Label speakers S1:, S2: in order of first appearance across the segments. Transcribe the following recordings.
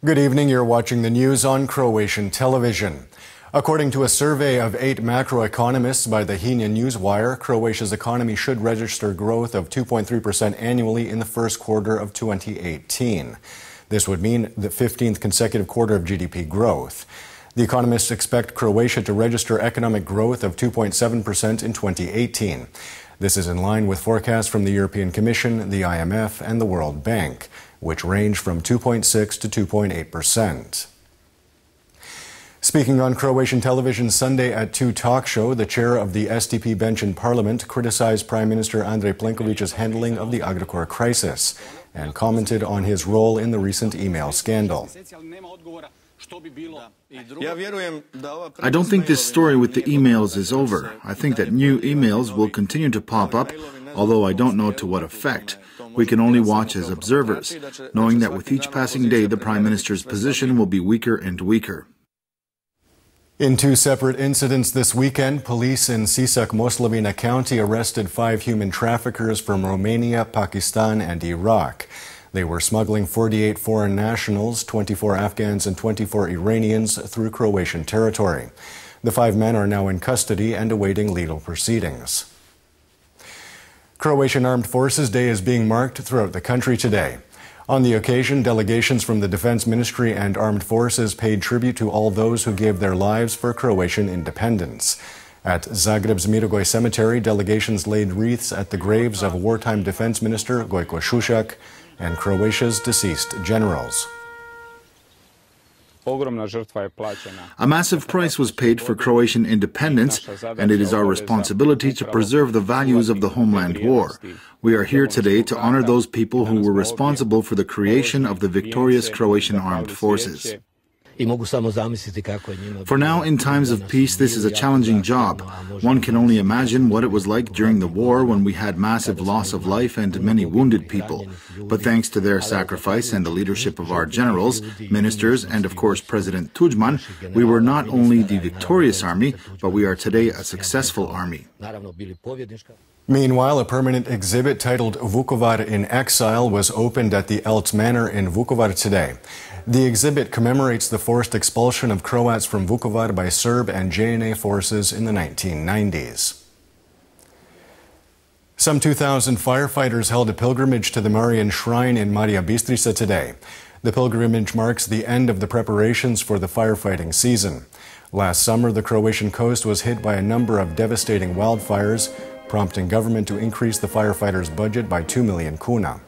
S1: Good evening. You're watching the news on Croatian television. According to a survey of 8 macroeconomists by the HRT Newswire, Croatia's economy should register growth of 2.3% annually in the first quarter of 2018. This would mean the 15th consecutive quarter of GDP growth. The economists expect Croatia to register economic growth of 2.7% in 2018. This is in line with forecasts from the European Commission, the IMF, and the World Bank, which range from 2.6 to 2.8%. Speaking on Croatian television Sunday at 2 talk show, the chair of the SDP bench in parliament criticized Prime Minister Andrej Plenković's handling of the Agrokor crisis and commented on his role in the recent email scandal.
S2: I don't think this story with the emails is over. I think that new emails will continue to pop up, although I don't know to what effect. We can only watch as observers, knowing that with each passing day the Prime Minister's position will be weaker and weaker.
S1: In 2 separate incidents this weekend, police in Sisak-Moslavina County arrested 5 human traffickers from Romania, Pakistan, and Iraq. They were smuggling 48 foreign nationals, 24 Afghans and 24 Iranians through Croatian territory. The 5 men are now in custody and awaiting legal proceedings. Croatian Armed Forces Day is being marked throughout the country today. On the occasion, delegations from the Defense Ministry and Armed Forces paid tribute to all those who gave their lives for Croatian independence. At Zagreb's Mirogoj Cemetery, delegations laid wreaths at the graves of wartime Defense Minister Gojko Šušak and Croatia's deceased generals.
S2: A massive price was paid for Croatian independence, and it is our responsibility to preserve the values of the homeland war. We are here today to honor those people who were responsible for the creation of the victorious Croatian armed forces. For now, in times of peace, this is a challenging job. One can only imagine what it was like during the war when we had massive loss of life and many wounded people. But thanks to their sacrifice and the leadership of our generals, ministers, and of course President Tudjman, we were not only the victorious army, but we are today a successful army.
S1: Meanwhile, a permanent exhibit titled Vukovar in Exile was opened at the Eltz Manor in Vukovar today. The exhibit commemorates the forced expulsion of Croats from Vukovar by Serb and JNA forces in the 1990s. Some 2,000 firefighters held a pilgrimage to the Marian Shrine in Marija Bistrica today. The pilgrimage marks the end of the preparations for the firefighting season. Last summer, the Croatian coast was hit by a number of devastating wildfires, prompting government to increase the firefighters' budget by 2 million kuna.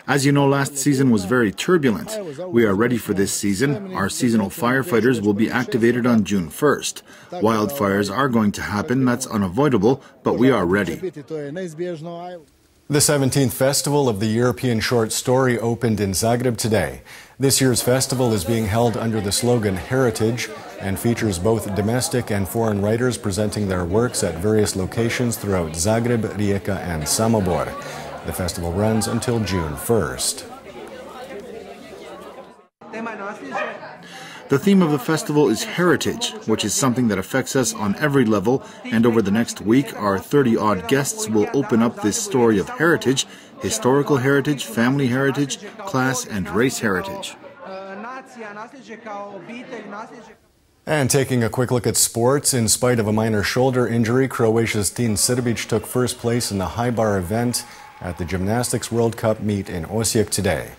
S2: As you know, last season was very turbulent. We are ready for this season. Our seasonal firefighters will be activated on June 1st. Wildfires are going to happen, that's unavoidable, but we are ready.
S1: The 17th Festival of the European Short Story opened in Zagreb today. This year's festival is being held under the slogan Heritage and features both domestic and foreign writers presenting their works at various locations throughout Zagreb, Rijeka, and Samobor. The festival runs until June 1st.
S2: The theme of the festival is heritage, which is something that affects us on every level, and over the next week our 30-odd guests will open up this story of heritage, historical heritage, family heritage, class and race heritage.
S1: And taking a quick look at sports, in spite of a minor shoulder injury, Croatia's Tin Srbić took first place in the high bar event at the Gymnastics World Cup meet in Osijek today.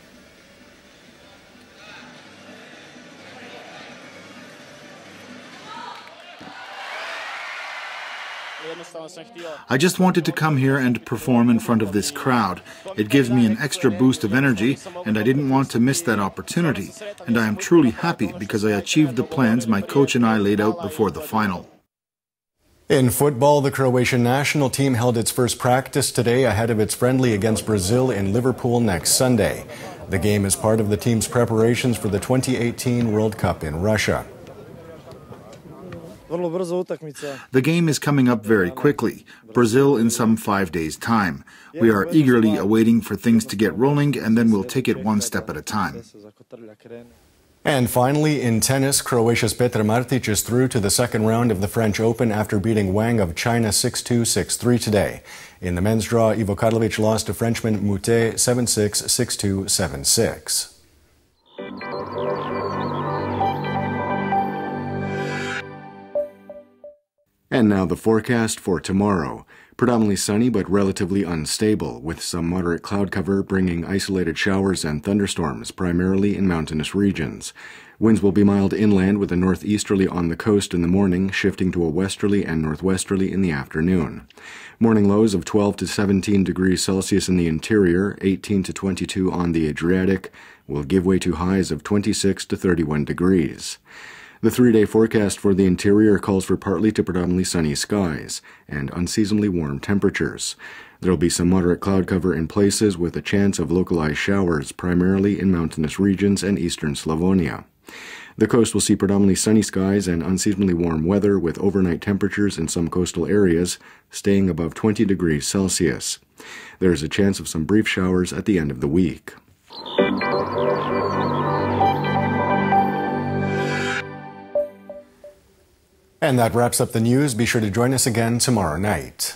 S2: I just wanted to come here and perform in front of this crowd. It gives me an extra boost of energy, and I didn't want to miss that opportunity. And I am truly happy because I achieved the plans my coach and I laid out before the final.
S1: In football, the Croatian national team held its first practice today ahead of its friendly against Brazil in Liverpool next Sunday. The game is part of the team's preparations for the 2018 World Cup in Russia.
S2: The game is coming up very quickly. Brazil in some 5 days' time. We are eagerly awaiting for things to get rolling, and then we'll take it one step at a time.
S1: And finally, in tennis, Croatia's Petar Martic is through to the second round of the French Open after beating Wang of China 6-2, 6-3 today. In the men's draw, Ivo Karlovic lost to Frenchman Moutet 7-6, 6-2, 7-6. And now the forecast for tomorrow. Predominantly sunny but relatively unstable, with some moderate cloud cover bringing isolated showers and thunderstorms, primarily in mountainous regions. Winds will be mild inland with a northeasterly on the coast in the morning, shifting to a westerly and northwesterly in the afternoon. Morning lows of 12 to 17 degrees Celsius in the interior, 18 to 22 on the Adriatic, will give way to highs of 26 to 31 degrees. The 3-day forecast for the interior calls for partly to predominantly sunny skies and unseasonably warm temperatures. There will be some moderate cloud cover in places with a chance of localized showers, primarily in mountainous regions and eastern Slavonia. The coast will see predominantly sunny skies and unseasonably warm weather with overnight temperatures in some coastal areas staying above 20 degrees Celsius. There is a chance of some brief showers at the end of the week. And that wraps up the news. Be sure to join us again tomorrow night.